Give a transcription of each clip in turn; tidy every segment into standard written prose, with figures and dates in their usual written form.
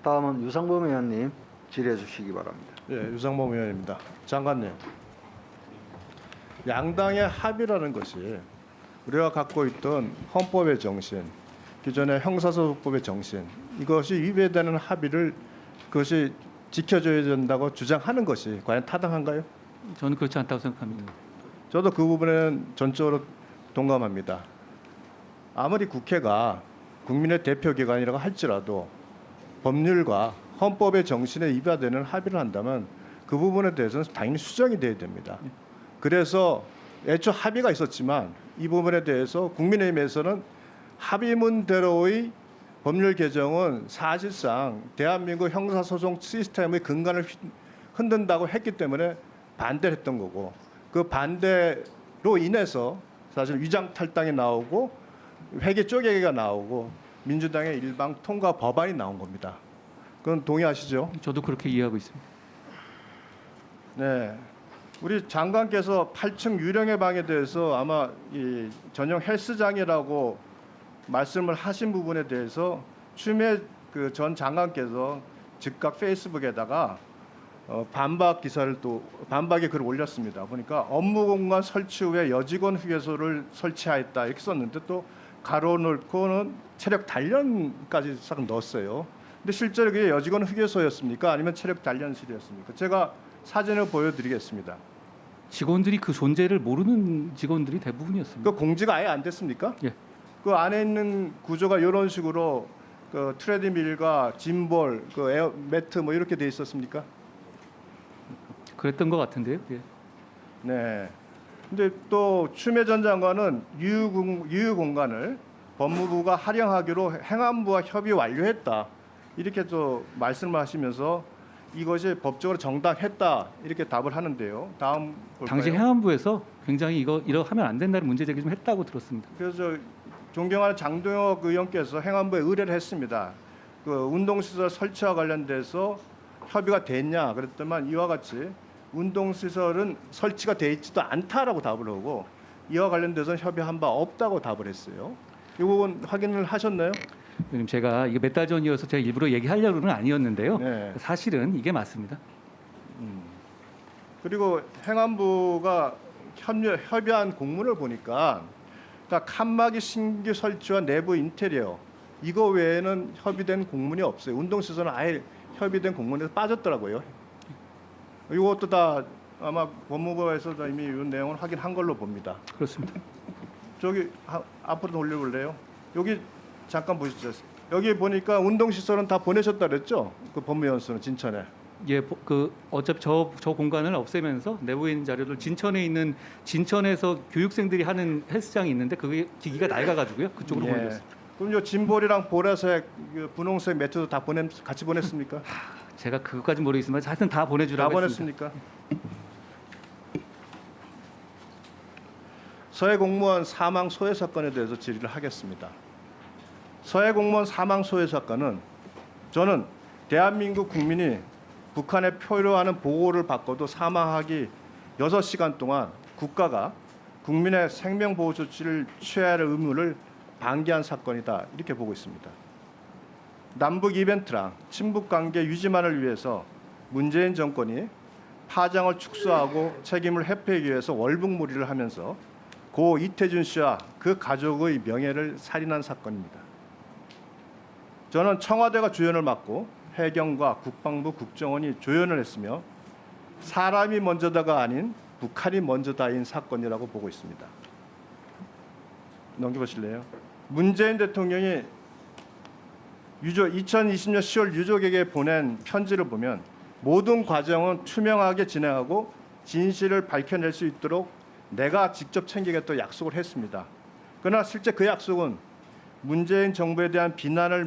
다음은 유상범 의원님 질의해 주시기 바랍니다. 예, 유상범 의원입니다. 장관님, 양당의 합의라는 것이 우리가 갖고 있던 헌법의 정신, 기존의 형사소송법의 정신, 이것이 위배되는 합의를 그것이 지켜줘야 된다고 주장하는 것이 과연 타당한가요? 저는 그렇지 않다고 생각합니다. 저도 그 부분은 전적으로 동감합니다. 아무리 국회가 국민의 대표기관이라고 할지라도 법률과 헌법의 정신에 위배되는 합의를 한다면 그 부분에 대해서는 당연히 수정이 돼야 됩니다. 그래서 애초 합의가 있었지만 이 부분에 대해서 국민의힘에서는 합의문대로의 법률 개정은 사실상 대한민국 형사소송 시스템의 근간을 흔든다고 했기 때문에 반대를 했던 거고, 그 반대로 인해서 사실 위장탈당이 나오고 회계 쪼개기가 나오고 민주당의 일방 통과 법안이 나온 겁니다. 그건 동의하시죠? 저도 그렇게 이해하고 있습니다. 네. 우리 장관께서 8층 유령의 방에 대해서 아마 이 전용 헬스장이라고 말씀을 하신 부분에 대해서 추미애 그 전 장관께서 즉각 페이스북에다가 반박의 글을 올렸습니다. 보니까 업무 공간 설치 후에 여직원 휴게소를 설치하였다 이렇게 썼는데 또 가로 넣고는 체력 단련까지 싹 넣었어요. 근데 실제로 그게 여직원 휴게소였습니까? 아니면 체력 단련실이었습니까? 제가 사진을 보여드리겠습니다. 직원들이 그 존재를 모르는 직원들이 대부분이었습니다. 그 공지가 아예 안 됐습니까? 예. 그 안에 있는 구조가 이런 식으로 그 트레드밀과 짐볼, 그 에어 매트 뭐 이렇게 돼 있었습니까? 그랬던 것 같은데요. 예. 네. 근데 또 추미애 전 장관은 유휴 공간을 법무부가 활용하기로 행안부와 협의 완료했다 이렇게 또 말씀을 하시면서 이것이 법적으로 정당했다 이렇게 답을 하는데요. 다음 볼까요? 당시 행안부에서 굉장히 이거 하면 안 된다는 문제 제기 좀 했다고 들었습니다. 그래서 존경하는 장동혁 의원께서 행안부에 의뢰를 했습니다. 그 운동시설 설치와 관련돼서 협의가 됐냐 그랬더만 이와 같이 운동시설은 설치가 돼 있지도 않다라고 답을 하고 이와 관련돼서는 협의한 바 없다고 답을 했어요. 이 부분 확인을 하셨나요? 지금 제가 이게 몇 달 전이어서 제가 일부러 얘기하려고는 아니었는데요. 네. 사실은 이게 맞습니다. 그리고 행안부가 협의한 공문을 보니까 다 칸막이 신규 설치와 내부 인테리어 이거 외에는 협의된 공문이 없어요. 운동시설은 아예 협의된 공문에서 빠졌더라고요. 이것도 다 아마 법무부에서 이미 이 내용을 확인한 걸로 봅니다. 그렇습니다. 저기 앞으로 돌려볼래요? 여기 잠깐 보시죠. 여기 보니까 운동시설은 다 보내셨다 그랬죠? 그 법무연수는 진천에. 예, 그 어차피 저 공간을 없애면서 내부에 있는 자료를 진천에서 교육생들이 하는 헬스장이 있는데 그게 기기가 낡아가지고요. 그쪽으로 예. 보내줬어요. 그럼 요 진볼이랑 보라색, 분홍색 매트도 다 같이 보냈습니까? 제가 그것까지 모르겠지만 하여튼 다 다 보내주라고 했습니다. 보냈습니까? 서해 공무원 사망 소해 사건에 대해서 질의를 하겠습니다. 서해 공무원 사망 소해 사건은 저는 대한민국 국민이 북한에 표류하는 보호를 받고도 사망하기 6시간 동안 국가가 국민의 생명보호 조치를 취해야 할 의무를 방기한 사건이다 이렇게 보고 있습니다. 남북 이벤트랑 친북관계 유지만을 위해서 문재인 정권이 파장을 축소하고 책임을 회피하기 위해서 월북몰이를 하면서 고 이태준 씨와 그 가족의 명예를 살인한 사건입니다. 저는 청와대가 조연을 맡고 해경과 국방부 국정원이 조연을 했으며 사람이 먼저다가 아닌 북한이 먼저다인 사건이라고 보고 있습니다. 넘겨보실래요? 문재인 대통령이 2020년 10월 유족에게 보낸 편지를 보면 모든 과정은 투명하게 진행하고 진실을 밝혀낼 수 있도록 내가 직접 챙기겠다고 약속을 했습니다. 그러나 실제 그 약속은 문재인 정부에 대한 비난을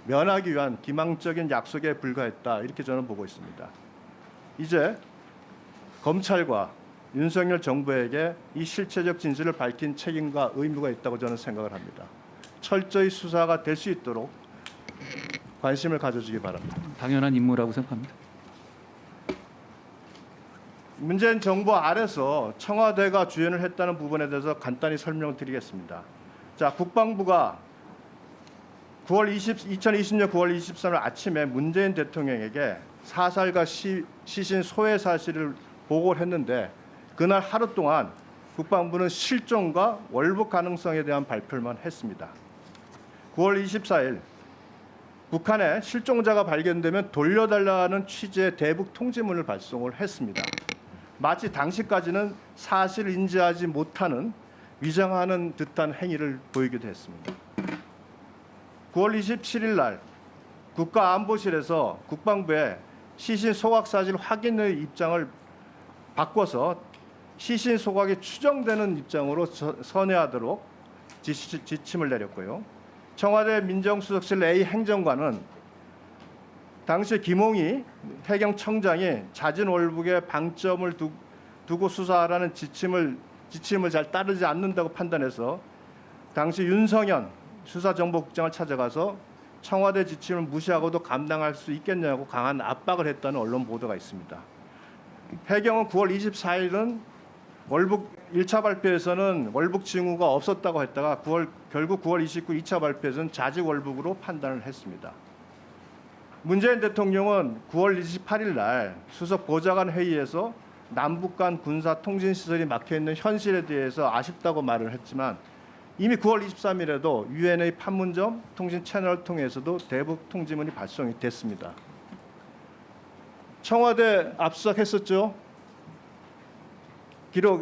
면하기 위한 기망적인 약속에 불과했다 이렇게 저는 보고 있습니다. 이제 검찰과 윤석열 정부에게 이 실체적 진실을 밝힌 책임과 의무가 있다고 저는 생각을 합니다. 철저히 수사가 될 수 있도록 관심을 가져주기 바랍니다. 당연한 임무라고 생각합니다. 문재인 정부 아래서 청와대가 주연을 했다는 부분에 대해서 간단히 설명을 드리겠습니다. 자, 국방부가 2020년 9월 23일 아침에 문재인 대통령에게 사살과 시신 소외 사실을 보고를 했는데 그날 하루 동안 국방부는 실종과 월북 가능성에 대한 발표만 했습니다. 9월 24일 북한에 실종자가 발견되면 돌려달라는 취지의 대북 통지문을 발송을 했습니다. 마치 당시까지는 사실을 인지하지 못하는 위장하는 듯한 행위를 보이기도 했습니다. 9월 27일 날 국가안보실에서 국방부에 시신 소각 사실 확인의 입장을 바꿔서 시신 소각이 추정되는 입장으로 선회하도록 지침을 내렸고요. 청와대 민정수석실 A 행정관은 당시 김홍희 해경청장이 자진 월북에 방점을 두고 수사하라는 지침을 잘 따르지 않는다고 판단해서 당시 윤성현 수사정보국장을 찾아가서 청와대 지침을 무시하고도 감당할 수 있겠냐고 강한 압박을 했다는 언론 보도가 있습니다. 해경은 9월 24일은 월북 1차 발표에서는 월북 징후가 없었다고 했다가 결국 9월 29일 2차 발표에서는 자직 월북으로 판단을 했습니다. 문재인 대통령은 9월 28일 날 수석 보좌관 회의에서 남북 간 군사 통신 시설이 막혀 있는 현실에 대해서 아쉽다고 말을 했지만 이미 9월 23일에도 UNA 판문점 통신 채널을 통해서도 대북 통지문이 발송이 됐습니다. 청와대 압수수색했었죠.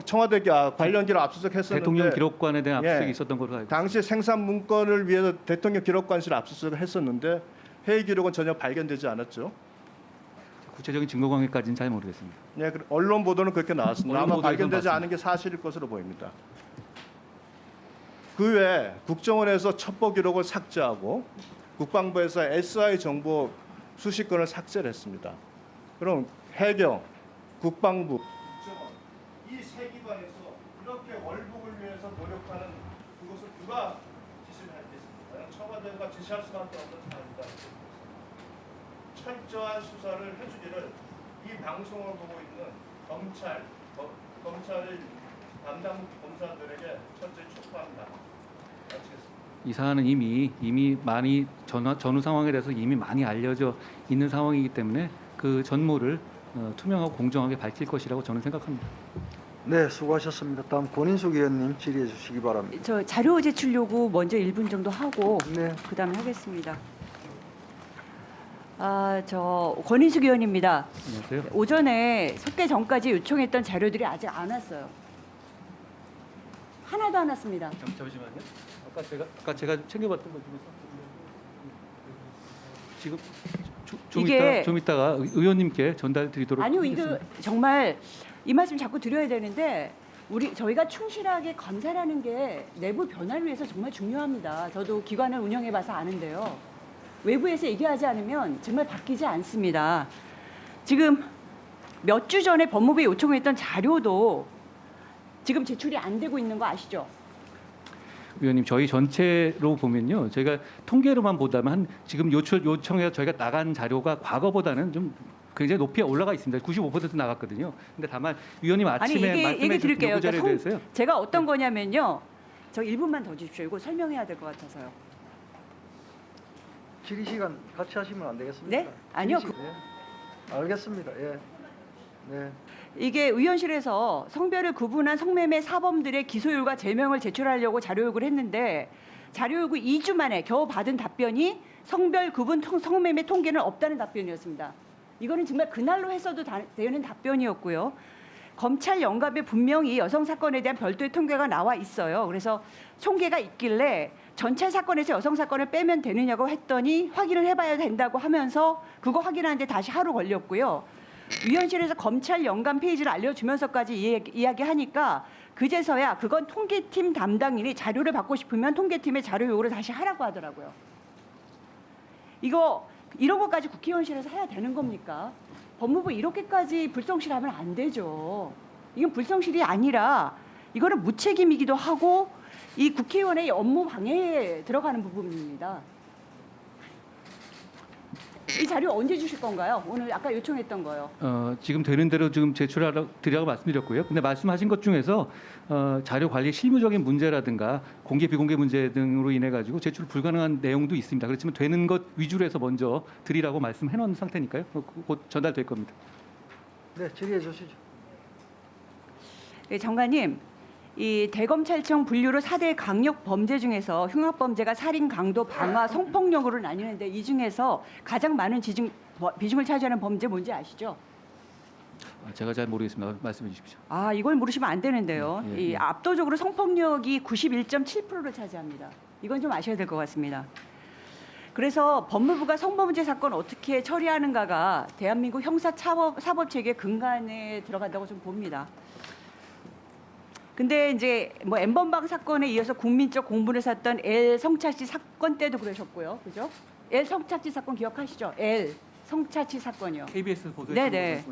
청와대 관련 기록 압수수색했었는데 대통령 기록관에 대한 압수수색이 있었던 걸로 알고 있습니다. 당시 생산 문건을 위해서 대통령 기록관실 압수수색을 했었는데 회의 기록은 전혀 발견되지 않았죠. 구체적인 증거 관계까지는 잘 모르겠습니다. 네, 언론 보도는 그렇게 나왔습니다. 언론 아마 보도에선 발견되지 봤습니다. 않은 게 사실일 것으로 보입니다. 그 외에 국정원에서 첩보 기록을 삭제하고 국방부에서 SI 정보 수십 건을 삭제를 했습니다. 그럼 해경, 국방부, 국정원 이 세 기관에서 이렇게 월북을 위해서 노력하는 그것을 누가 지시를 했겠습니까? 청와대가 지시할 수밖에 없는 사안이다. 철저한 수사를 해주기를 이 방송을 보고 있는 검찰의 담당 검사들에게 철저히 촉구합니다. 마치겠습니다. 이 사안은 이미 많이 전후 상황에 대해서 이미 많이 알려져 있는 상황이기 때문에 그 전모를 투명하고 공정하게 밝힐 것이라고 저는 생각합니다. 네, 수고하셨습니다. 다음 권인숙 의원님 질의해 주시기 바랍니다. 저 자료 제출 요구 먼저 1분 정도 하고 네. 그다음에 하겠습니다. 저 권인숙 의원입니다. 안녕하세요. 오전에 속개 전까지 요청했던 자료들이 아직 안 왔어요. 하나도 안 왔습니다. 잠시만요. 아까 제가 챙겨봤던 것 중에서 지금 좀 이따가 의원님께 전달드리도록 아니요, 하겠습니다. 이거 정말 이 말씀 자꾸 드려야 되는데 저희가 충실하게 감사라는 게 내부 변화를 위해서 정말 중요합니다. 저도 기관을 운영해봐서 아는데요. 외부에서 얘기하지 않으면 정말 바뀌지 않습니다. 지금 몇 주 전에 법무부에 요청했던 자료도 지금 제출이 안 되고 있는 거 아시죠? 위원님, 저희 전체로 보면요, 저희가 통계로만 보다면 지금 요청해서 저희가 나간 자료가 과거보다는 좀 굉장히 높이 올라가 있습니다. 95% 나갔거든요. 근데 다만 위원님 아침에 얘기 드릴게요. 요구 자료에 대해서요. 제가 어떤 거냐면요. 저 1분만 더 주십시오. 이거 설명해야 될 것 같아서요. 질의 시간 같이 하시면 안 되겠습니까? 네? 아니요. 예. 알겠습니다. 예. 네. 이게 의원실에서 성별을 구분한 성매매 사범들의 기소율과 제명을 제출하려고 자료 요구를 했는데 자료 요구 2주 만에 겨우 받은 답변이 성별 구분 성매매 통계는 없다는 답변이었습니다. 이거는 정말 그날로 했어도 되는 답변이었고요. 검찰 영감에 분명히 여성 사건에 대한 별도의 통계가 나와 있어요. 그래서 총계가 있길래 전체 사건에서 여성 사건을 빼면 되느냐고 했더니 확인을 해봐야 된다고 하면서 그거 확인하는데 다시 하루 걸렸고요. 위원실에서 검찰 영감 페이지를 알려주면서까지 이야기하니까 그제서야 그건 통계팀 담당인이 자료를 받고 싶으면 통계팀의 자료 요구를 다시 하라고 하더라고요. 이런 것까지 국회의원실에서 해야 되는 겁니까? 법무부 이렇게까지 불성실하면 안 되죠. 이건 불성실이 아니라 이거는 무책임이기도 하고 이 국회의원의 업무 방해에 들어가는 부분입니다. 이 자료 언제 주실 건가요? 오늘 아까 요청했던 거요. 지금 되는 대로 지금 제출하라고 말씀드렸고요. 근데 말씀하신 것 중에서 자료 관리 실무적인 문제라든가 공개 비공개 문제 등으로 인해 가지고 제출 불가능한 내용도 있습니다. 그렇지만 되는 것 위주로 해서 먼저 드리라고 말씀해 놓은 상태니까요. 곧 전달될 겁니다. 네, 질의해 주시죠. 네, 장관님, 이 대검찰청 분류로 4대 강력 범죄 중에서 흉악범죄가 살인, 강도, 방화, 성폭력으로 나뉘는데 이 중에서 가장 많은 비중을 차지하는 범죄 뭔지 아시죠? 제가 잘 모르겠습니다. 말씀해 주십시오. 아, 이걸 모르시면 안 되는데요. 예, 예. 이 압도적으로 성폭력이 91.7%를 차지합니다. 이건 좀 아셔야 될 것 같습니다. 그래서 법무부가 성범죄 사건 어떻게 처리하는가가 대한민국 형사사법체계 근간에 들어간다고 좀 봅니다. 근데 이제 뭐 엠번방 사건에 이어서 국민적 공분을 샀던 L 성착취 사건 때도 그러셨고요, 그죠? L 성착취 사건 기억하시죠? L 성착취 사건이요. KBS 보도에 네네.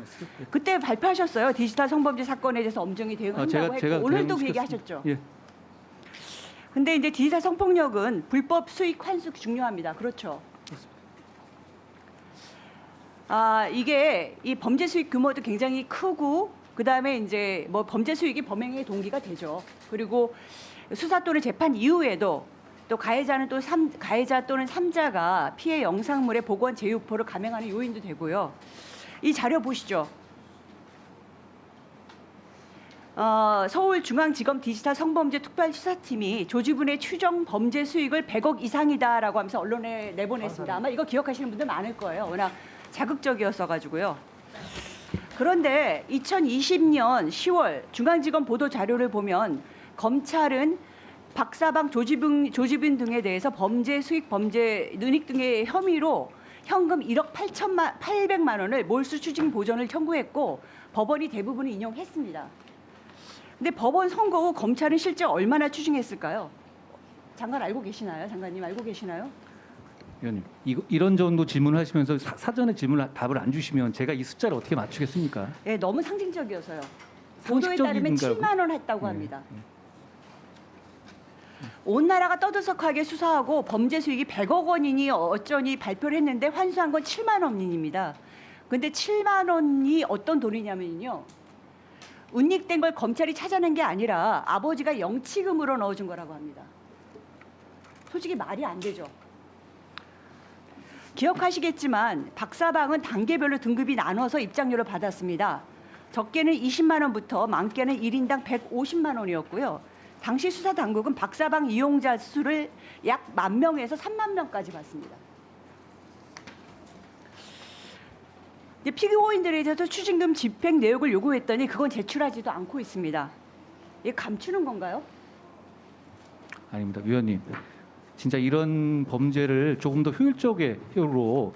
그때 발표하셨어요. 디지털 성범죄 사건에 대해서 엄정히 대응한다고 했고 오늘도 그 얘기하셨죠. 예. 근데 이제 디지털 성폭력은 불법 수익 환수 중요합니다. 그렇죠. 아, 이게 이 범죄 수익 규모도 굉장히 크고 그다음에 이제 뭐 범죄 수익이 범행의 동기가 되죠. 그리고 수사 또는 재판 이후에도 또 가해자 또는 삼자가 피해 영상물의 복원 재유포를 감행하는 요인도 되고요. 이 자료 보시죠. 서울중앙지검 디지털 성범죄 특별수사팀이 조지분의 추정 범죄 수익을 100억 이상이다라고 하면서 언론에 내보냈습니다. 아마 이거 기억하시는 분들 많을 거예요. 워낙 자극적이었어가지고요. 그런데 2020년 10월 중앙지검 보도 자료를 보면 검찰은 박사방, 조지빈 등에 대해서 범죄 수익, 범죄 은닉 등의 혐의로 현금 1억 800만 원을 몰수 추징 보전을 청구했고 법원이 대부분을 인용했습니다. 근데 법원 선고 후 검찰은 실제 얼마나 추징했을까요? 장관 알고 계시나요? 장관님 알고 계시나요? 위원님, 이런 정도 질문을 하시면서 사전에 답을 안 주시면 제가 이 숫자를 어떻게 맞추겠습니까? 네, 너무 상징적이어서요. 보도에 따르면 상식적인가요? 7만 원 했다고 네, 합니다. 온 나라가 떠들썩하게 수사하고 범죄 수익이 100억 원이니 어쩌니 발표를 했는데 환수한 건 7만 원입니다. 근데 7만 원이 어떤 돈이냐면요. 은닉된 걸 검찰이 찾아낸 게 아니라 아버지가 영치금으로 넣어준 거라고 합니다. 솔직히 말이 안 되죠. 기억하시겠지만 박사방은 단계별로 등급이 나눠서 입장료를 받았습니다. 적게는 20만 원부터 많게는 1인당 150만 원이었고요. 당시 수사 당국은 박사방 이용자 수를 약 10,000명에서 30,000명까지 봤습니다. 피고인들에 대해서 추징금 집행 내역을 요구했더니 그건 제출하지도 않고 있습니다. 이게 감추는 건가요? 아닙니다, 위원님. 진짜 이런 범죄를 조금 더 효율적으로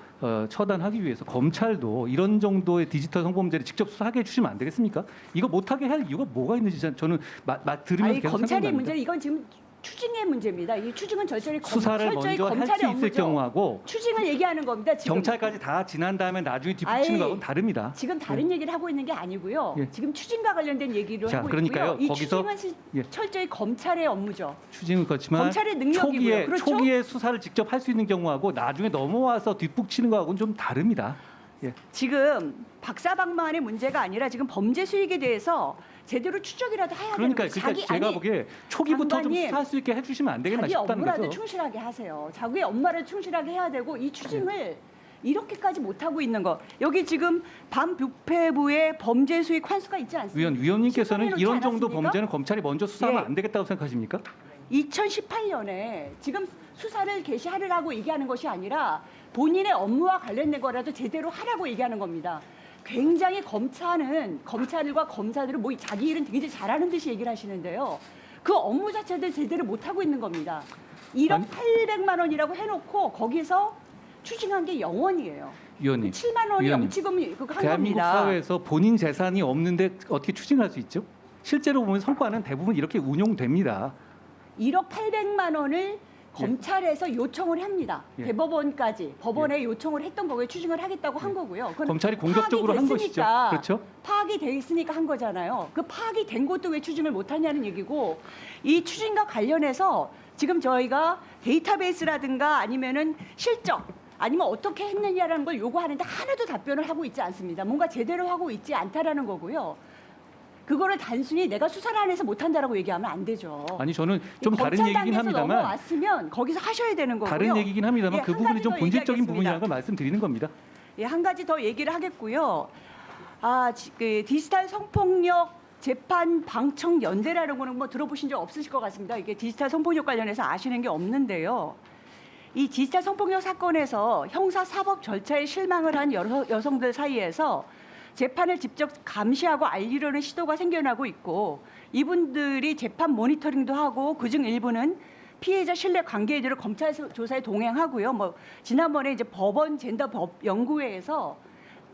처단하기 위해서 검찰도 이런 정도의 디지털 성범죄를 직접 수사하게 해주시면 안 되겠습니까? 이거 못하게 할 이유가 뭐가 있는지 저는 들으면서 아니, 계속 검찰의 생각납니다. 문제는 이건 지금 추징의 문제입니다. 이 추징은 철저히 수사를 철저히 먼저 할 검찰의 수 있을 업무죠. 경우하고 추징을 얘기하는 겁니다. 지금. 경찰까지 다 지난 다음에 나중에 뒷붙이는 아이, 거하고는 다릅니다. 지금 다른 얘기를 하고 있는 게 아니고요. 예. 지금 추징과 관련된 얘기를 자, 하고 그러니까요. 있고요. 이 거기서 추징은 예. 철저히 검찰의 업무죠. 추징은 그렇지만 검찰의 능력이고요. 그렇죠? 초기에 수사를 직접 할 수 있는 경우하고 나중에 넘어와서 뒷북치는 거하고는 좀 다릅니다. 예. 지금 박사방만의 문제가 아니라 지금 범죄 수익에 대해서 제대로 추적이라도 해야 되는 그러니까 거예요. 제가 보기에 초기부터 좀 장관님, 수사할 수 있게 해주시면 안 되겠나 자기 싶다는 업무라도 거죠. 충실하게 하세요. 자기의 업무를 충실하게 해야 되고 이 추징을 이렇게까지 못하고 있는 거. 여기 지금 반부패부의 범죄 수익 환수가 있지 않습니까? 위원님께서는 신청해놓지 이런 정도 않았습니까? 범죄는 검찰이 먼저 수사하면 예. 안 되겠다고 생각하십니까? 2018년에 지금 수사를 개시하려고 얘기하는 것이 아니라 본인의 업무와 관련된 거라도 제대로 하라고 얘기하는 겁니다. 굉장히 검찰과 검사들은 뭐 자기 일은 굉장히 잘하는 듯이 얘기를 하시는데요. 그 업무 자체를 제대로 못하고 있는 겁니다. 1억 800만 원이라고 해놓고 거기서 추징한 게 0원이에요. 위원님, 7만 원이 위원님, 영치금이 그거 한 대한민국 겁니다. 사회에서 본인 재산이 없는데 어떻게 추징할 수 있죠? 실제로 보면 성과는 대부분 이렇게 운용됩니다. 1억 800만 원을 검찰에서 요청을 합니다. 예. 대법원까지 법원에 요청을 했던 거고요. 추징을 하겠다고 한 거고요. 그건 검찰이 공격적으로 한 것이죠. 됐으니까, 그렇죠? 파악이 돼 있으니까 한 거잖아요. 그 파악이 된 것도 왜 추징을 못하냐는 얘기고 이 추징과 관련해서 지금 저희가 데이터베이스라든가 아니면은 실적 아니면 어떻게 했느냐라는 걸 요구하는데 하나도 답변을 하고 있지 않습니다. 뭔가 제대로 하고 있지 않다라는 거고요. 그거를 단순히 내가 수사를 안 해서 못한다라고 얘기하면 안 되죠. 아니 저는 좀 다른 검찰 얘기긴 단계에서 합니다만 넘어왔으면 거기서 하셔야 되는 거고요. 다른 얘기긴 합니다만 예, 그 한 부분이 가지 좀 더 본질적인 얘기하겠습니다. 부분이라는 걸 말씀드리는 겁니다. 예, 한 가지 더 얘기를 하겠고요. 그 디지털 성폭력 재판 방청 연대라는 거는 뭐 들어보신 적 없으실 것 같습니다. 이게 디지털 성폭력 관련해서 아시는 게 없는데요. 이 디지털 성폭력 사건에서 형사 사법 절차에 실망을 한 여성들 사이에서 재판을 직접 감시하고 알리려는 시도가 생겨나고 있고, 이분들이 재판 모니터링도 하고 그중 일부는 피해자 신뢰 관계들을 검찰 조사에 동행하고요. 뭐 지난번에 이제 법원 젠더 법 연구회에서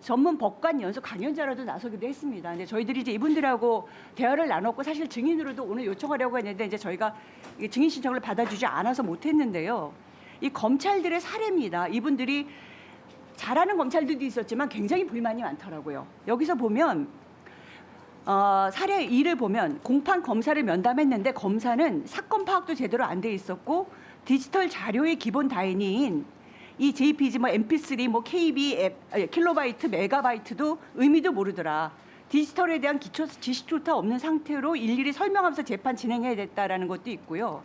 전문 법관 연수 강연자로도 나서기도 했습니다. 근데 저희들이 이제 이분들하고 대화를 나눴고, 사실 증인으로도 오늘 요청하려고 했는데 이제 저희가 증인 신청을 받아주지 않아서 못했는데요. 이 검찰들의 사례입니다. 이분들이 잘하는 검찰들도 있었지만 굉장히 불만이 많더라고요. 여기서 보면 사례 2를 보면 공판 검사를 면담했는데 검사는 사건 파악도 제대로 안 돼 있었고, 디지털 자료의 기본 단위인 이 JPG, 뭐 MP3, 뭐 KB, 킬로바이트, 메가바이트도 의미도 모르더라. 디지털에 대한 기초 지식조차 없는 상태로 일일이 설명하면서 재판 진행해야 됐다라는 것도 있고요.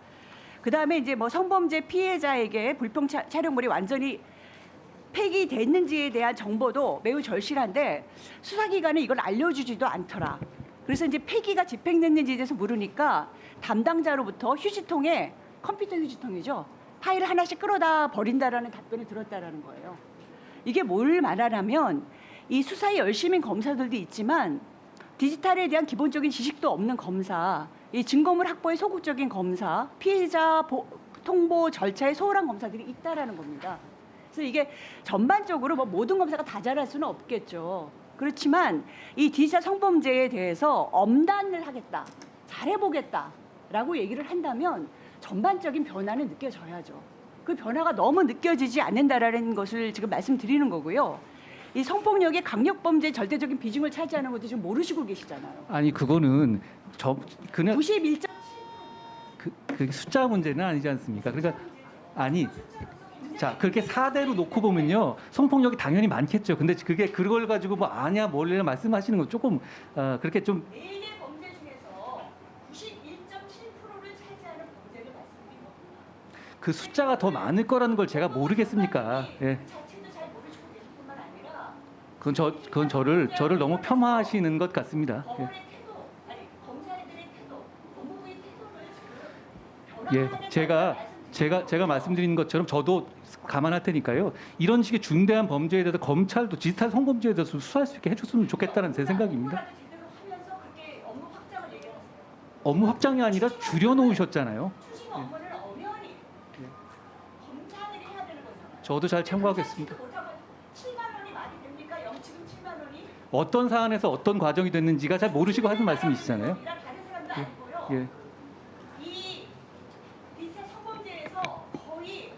그 다음에 이제 뭐 성범죄 피해자에게 불법 촬영물이 완전히 폐기됐는지에 대한 정보도 매우 절실한데 수사기관은 이걸 알려주지도 않더라. 그래서 이제 폐기가 집행됐는지에 대해서 물으니까 담당자로부터 휴지통에, 컴퓨터 휴지통이죠, 파일을 하나씩 끌어다 버린다라는 답변을 들었다라는 거예요. 이게 뭘 말하냐면 이 수사에 열심인 검사들도 있지만 디지털에 대한 기본적인 지식도 없는 검사, 이 증거물 확보에 소극적인 검사, 피해자 통보 절차에 소홀한 검사들이 있다라는 겁니다. 그래서 이게 전반적으로 뭐 모든 검사가 다 잘할 수는 없겠죠. 그렇지만 이 디지털 성범죄에 대해서 엄단을 하겠다, 잘해보겠다라고 얘기를 한다면 전반적인 변화는 느껴져야죠. 그 변화가 너무 느껴지지 않는다라는 것을 지금 말씀드리는 거고요. 이 성폭력의 강력범죄 절대적인 비중을 차지하는 것도 지금 모르시고 계시잖아요. 아니 그거는 그냥 91. 그 숫자 문제는 아니지 않습니까? 그러니까 아니 자 그렇게 4대로 놓고 보면요 성폭력이 당연히 많겠죠. 근데 그게 그걸 가지고 뭐 아냐 뭘냐 말씀하시는 건 조금 그렇게 좀 4개 범죄 중에서 91.7%를 차지하는 범죄를 말씀드린 겁니다. 그 숫자가 더 많을 거라는 걸 제가 모르겠습니까? 예. 그 자체도 잘 모르시고 계실 뿐만 아니라 그건 저를 너무 폄하하시는 것 같습니다. 예. 법원의 태도, 아니 검사들의 태도, 법무부의 태도를 지금 예, 변화하는 제가 말씀드린 것처럼 저도 감안할 테니까요. 이런 식의 중대한 범죄에 대해서 검찰도 디지털 성범죄에 대해서 수사할 수 있게 해줬으면 좋겠다는 제 생각입니다. 제대로 하면서 그렇게 업무 확장을 얘기하세요. 업무 확장이 아니라 줄여놓으셨잖아요. 추징 업무를 엄연히 검사들이 해야 되는 거잖아요. 저도 잘 참고하겠습니다. 7만 원이 말이 됩니까? 영치금 7만 원이? 어떤 사안에서 어떤 과정이 됐는지가 잘 모르시고 하는 말씀이시잖아요. 다른 사람도 아니고요. 예. 이 디지털 성범죄에서 거의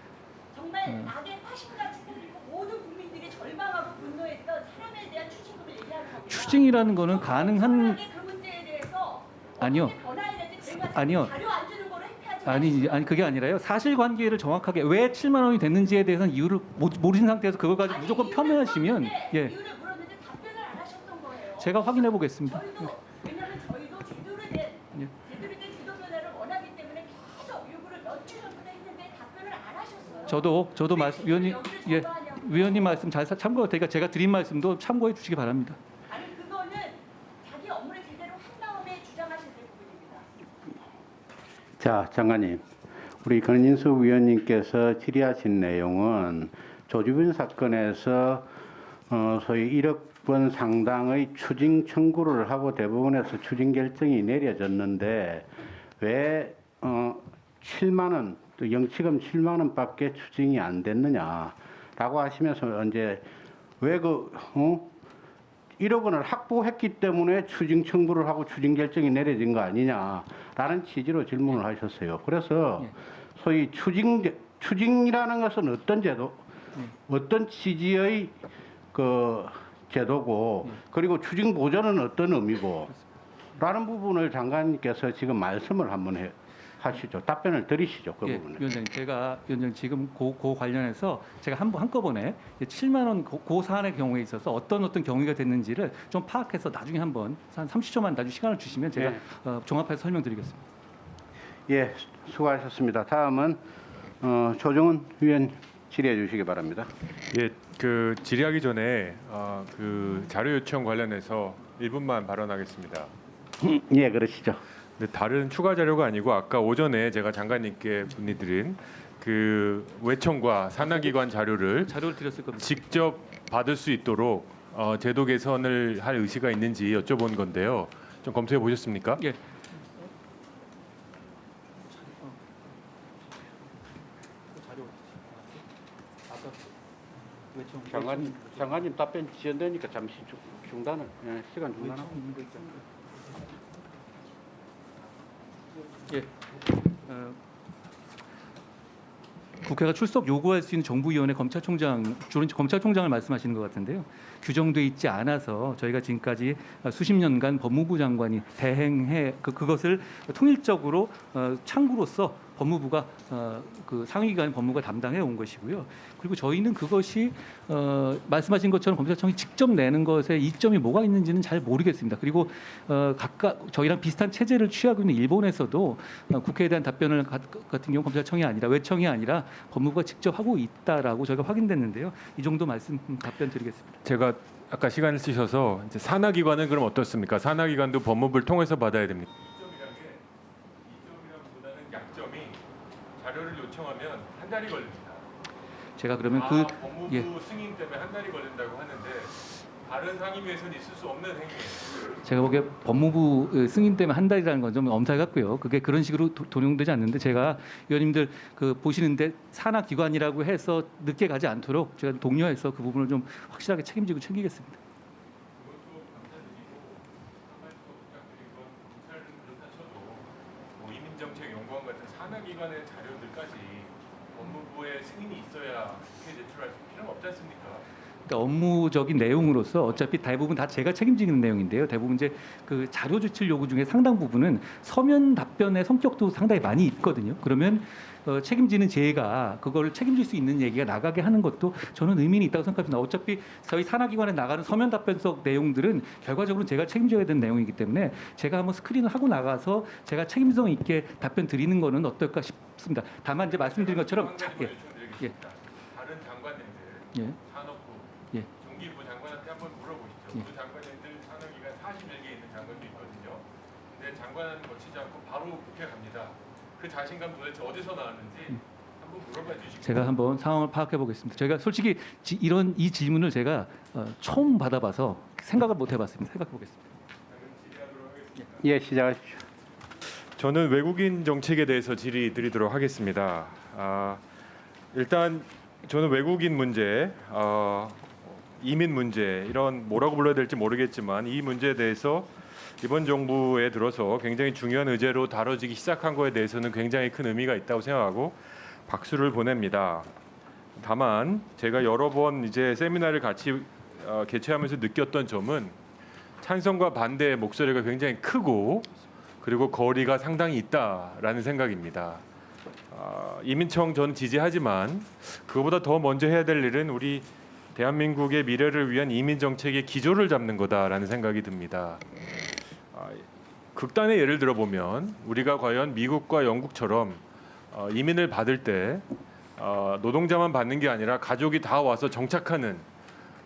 정말 악의 화신같이 들리고 모든 국민들이 절망하고 분노했던 사람에 대한 추징금을 얘기하는 겁니다. 추징이라는 거는 가능한 그 문제에 대해서 아니요. 어떻게 변화해야 될지 저희가 아니요. 자료 안 주는 거를 회피하지 아니 그게 아니라요. 사실관계를 정확하게 왜 7만 원이 됐는지에 대해서는 이유를 모르신 상태에서 그걸 가지고 무조건 폄훼하시면 예. 이유를 물었는데 답변을 안 하셨던 거예요. 제가 확인해 보겠습니다. 저희도 왜냐하면 저희도 제대로 된 예. 제도 변화를 원하기 때문에 계속 요구를 몇 주 전부터 했는데 답변을 안 하셨어요. 저도 말씀 위원님 예 위원님 말씀 잘 참고할 테니까 제가 드린 말씀도 참고해 주시기 바랍니다. 아니 그거는 자기 업무를 제대로 한 다음에 주장하셔야 될 부분입니다. 자, 장관님. 우리 권인숙 위원님께서 질의하신 내용은 조주빈 사건에서 소위 1억 원 상당의 추징 청구를 하고 대법원에서 추징 결정이 내려졌는데 왜 7만 원, 또 영치금 7만 원밖에 추징이 안 됐느냐라고 하시면서 이제 왜 1억 원을 확보했기 때문에 추징 청구를 하고 추징 결정이 내려진 거 아니냐라는 취지로 질문을 하셨어요. 그래서 소위 추징이라는 것은 어떤 제도, 어떤 취지의 그 제도고, 그리고 추징 보전은 어떤 의미고, 라는 부분을 장관님께서 지금 말씀을 한번 하시죠. 답변을 드리시죠. 그 예, 부분에. 위원장님, 제가 위원장님 지금 그 관련해서 제가 한꺼번에 7만 원 그 사안의 경우에 있어서 어떤 경위가 됐는지를 좀 파악해서 나중에 한번 한 30초만 나중에 시간을 주시면 제가 종합해서 설명드리겠습니다. 예, 수고하셨습니다. 다음은 조정은 위원 질의해 주시기 바랍니다. 예, 그 질의하기 전에 그 자료 요청 관련해서 1분만 발언하겠습니다. 예, 그러시죠. 근데 다른 추가 자료가 아니고 아까 오전에 제가 장관님께 문의드린 그 외청과 산하기관 자료를 드렸을 겁니다. 직접 받을 수 있도록 제도 개선을 할 의지가 있는지 여쭤본 건데요. 좀 검토해 보셨습니까? 예. 장관님 답변 지연되니까 잠시 중단을 시간 중단하고. 예. 국회가 출석 요구할 수 있는 정부위원회 주로 검찰총장을 말씀하시는 것 같은데요. 규정돼 있지 않아서 저희가 지금까지 수십 년간 법무부 장관이 대행해 그것을 통일적으로 창구로서 법무부가 그 상위기관 법무부가 담당해 온 것이고요. 그리고 저희는 그것이 말씀하신 것처럼 검찰청이 직접 내는 것에 이점이 뭐가 있는지는 잘 모르겠습니다. 그리고 각각 저희랑 비슷한 체제를 취하고 있는 일본에서도 국회에 대한 답변을 같은 경우 검찰청이 아니라 외청이 아니라 법무부가 직접 하고 있다라고 저희가 확인됐는데요. 이 정도 말씀 답변 드리겠습니다. 제가 아까 시간을 쓰셔서 이제 산하기관은 그럼 어떻습니까? 산하기관도 법무부를 통해서 받아야 됩니다. 이점이라기보다는 약점이 자료를 요청하면 한 달이 걸립니다. 제가 그러면 법무부 예. 승인 때문에 한 달이 걸린다고 하는데 다른 상임위에서는 있을 수 없는 행위예요. 제가 보기에 법무부 승인 때문에 한 달이라는 건 좀 엄살 같고요. 그게 그런 식으로 동용되지 않는데 제가 의원님들 그 보시는데 산하기관이라고 해서 늦게 가지 않도록 제가 독려해서 그 부분을 좀 확실하게 책임지고 챙기겠습니다. 그것도 감사드리고 한 말씀 더 부탁드린 건 검찰은 그렇다 쳐도 뭐 이민정책연구원 같은 산하기관의 자료들까지 법무부의 승인이 있어야 국회에 제출할 필요는 없지 않습니까? 그러니까 업무적인 내용으로서 어차피 대부분 다 제가 책임지는 내용인데요. 대부분 이제 그 자료 제출 요구 중에 상당 부분은 서면 답변의 성격도 상당히 많이 있거든요. 그러면 책임지는 제가 그걸 책임질 수 있는 얘기가 나가게 하는 것도 저는 의미는 있다고 생각합니다. 어차피 저희 산하기관에 나가는 서면 답변석 내용들은 결과적으로 제가 책임져야 되는 내용이기 때문에 제가 한번 스크린을 하고 나가서 제가 책임성 있게 답변 드리는 거는 어떨까 싶습니다. 다만 이제 말씀드린 것처럼 한 가지 더 요청드리겠습니다. 다른 장관님들, 예. 산업부, 예. 정기부 장관한테 한번 물어보시죠. 예. 그 장관님들 산하기관 41개 있는 장관도 있거든요. 근데 장관은 거치지 않고 바로 국회 갑니다. 그 자신감 도대체 어디서 나왔는지 한번 물어봐 주시고. 제가 한번 상황을 파악해 보겠습니다. 제가 솔직히 이 질문을 제가 처음 받아봐서 생각을 못 해봤습니다. 생각해 보겠습니다. 예, 시작하십시오. 저는 외국인 정책에 대해서 질의 드리도록 하겠습니다. 일단 저는 외국인 문제, 이민 문제 이런 뭐라고 불러야 될지 모르겠지만 이 문제에 대해서 이번 정부에 들어서 굉장히 중요한 의제로 다뤄지기 시작한 거에 대해서는 굉장히 큰 의미가 있다고 생각하고 박수를 보냅니다. 다만 제가 여러 번 이제 세미나를 같이 개최하면서 느꼈던 점은 찬성과 반대의 목소리가 굉장히 크고 그리고 거리가 상당히 있다라는 생각입니다. 이민청 전 지지하지만 그거보다 더 먼저 해야 될 일은 우리 대한민국의 미래를 위한 이민 정책의 기조를 잡는 거다라는 생각이 듭니다. 극단의 예를 들어보면 우리가 과연 미국과 영국처럼 이민을 받을 때 노동자만 받는 게 아니라 가족이 다 와서 정착하는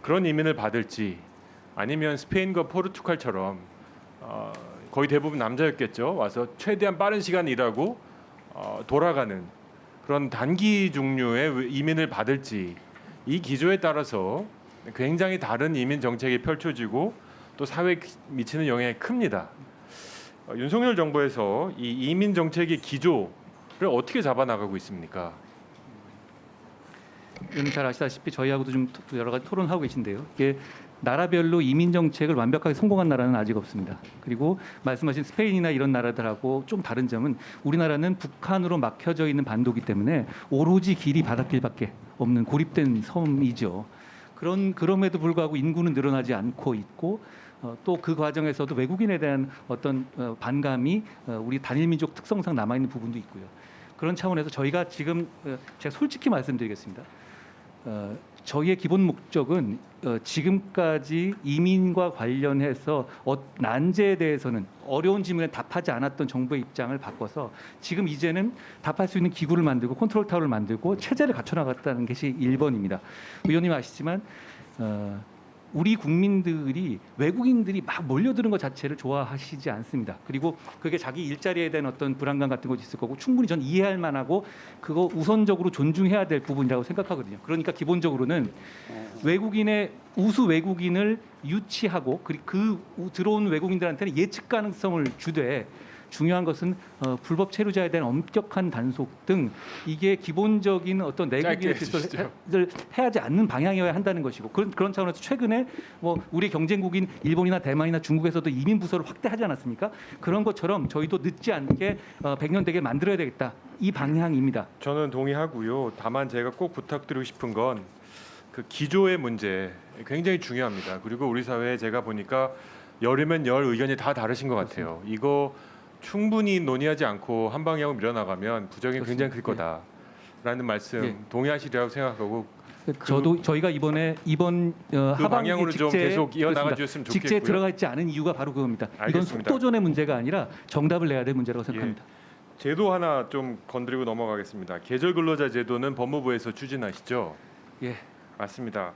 그런 이민을 받을지 아니면 스페인과 포르투갈처럼 거의 대부분 남자였겠죠. 와서 최대한 빠른 시간 일하고 돌아가는 그런 단기 종류의 이민을 받을지 이 기조에 따라서 굉장히 다른 이민 정책이 펼쳐지고 또 사회에 미치는 영향이 큽니다. 윤석열 정부에서 이 이민 정책의 기조를 어떻게 잡아나가고 있습니까? 여러분 잘 아시다시피 저희하고도 좀 여러 가지 토론하고 계신데요. 이게 나라별로 이민 정책을 완벽하게 성공한 나라는 아직 없습니다. 그리고 말씀하신 스페인이나 이런 나라들하고 좀 다른 점은 우리나라는 북한으로 막혀져 있는 반도기 때문에 오로지 길이 바닷길밖에 없는 고립된 섬이죠. 그럼에도 불구하고 인구는 늘어나지 않고 있고 또 그 과정에서도 외국인에 대한 어떤 반감이 우리 단일 민족 특성상 남아 있는 부분도 있고요. 그런 차원에서 저희가 지금 제가 솔직히 말씀드리겠습니다. 저희의 기본 목적은 지금까지 이민과 관련해서 난제에 대해서는 어려운 질문에 답하지 않았던 정부의 입장을 바꿔서 지금 이제는 답할 수 있는 기구를 만들고 컨트롤 타워를 만들고 체제를 갖춰나갔다는 것이 1번입니다. 의원님 아시지만 우리 국민들이 외국인들이 막 몰려드는 것 자체를 좋아하시지 않습니다. 그리고 그게 자기 일자리에 대한 어떤 불안감 같은 것이 있을 거고 충분히 전 이해할 만하고 그거 우선적으로 존중해야 될 부분이라고 생각하거든요. 그러니까 기본적으로는 외국인의 우수 외국인을 유치하고 그 들어온 외국인들한테는 예측 가능성을 주되 중요한 것은 불법 체류자에 대한 엄격한 단속 등 이게 기본적인 어떤 내국인의 질서를 해야지 않는 방향이어야 한다는 것이고 그런 차원에서 최근에 뭐 우리 경쟁국인 일본이나 대만이나 중국에서도 이민 부서를 확대하지 않았습니까? 그런 것처럼 저희도 늦지 않게 100년 되게 만들어야 되겠다. 이 방향입니다. 저는 동의하고요. 다만 제가 꼭 부탁드리고 싶은 건 그 기조의 문제 굉장히 중요합니다. 그리고 우리 사회에 제가 보니까 열이면 열 의견이 다 다르신 것 같아요. 이거 충분히 논의하지 않고 한 방향으로 밀어나가면 부작용이 굉장히 클 거다라는 말씀 동의하시리라고 생각하고 저희가 이번 그 하반기 방향으로 좀 직제에 계속 이어나가 주셨으면 좋겠고요. 직제에 들어가 있지 않은 이유가 바로 그겁니다. 이건 알겠습니다. 속도전의 문제가 아니라 정답을 내야 될 문제라고 생각합니다. 제도 하나 좀 건드리고 넘어가겠습니다. 계절 근로자 제도는 법무부에서 추진하시죠? 예. 맞습니다.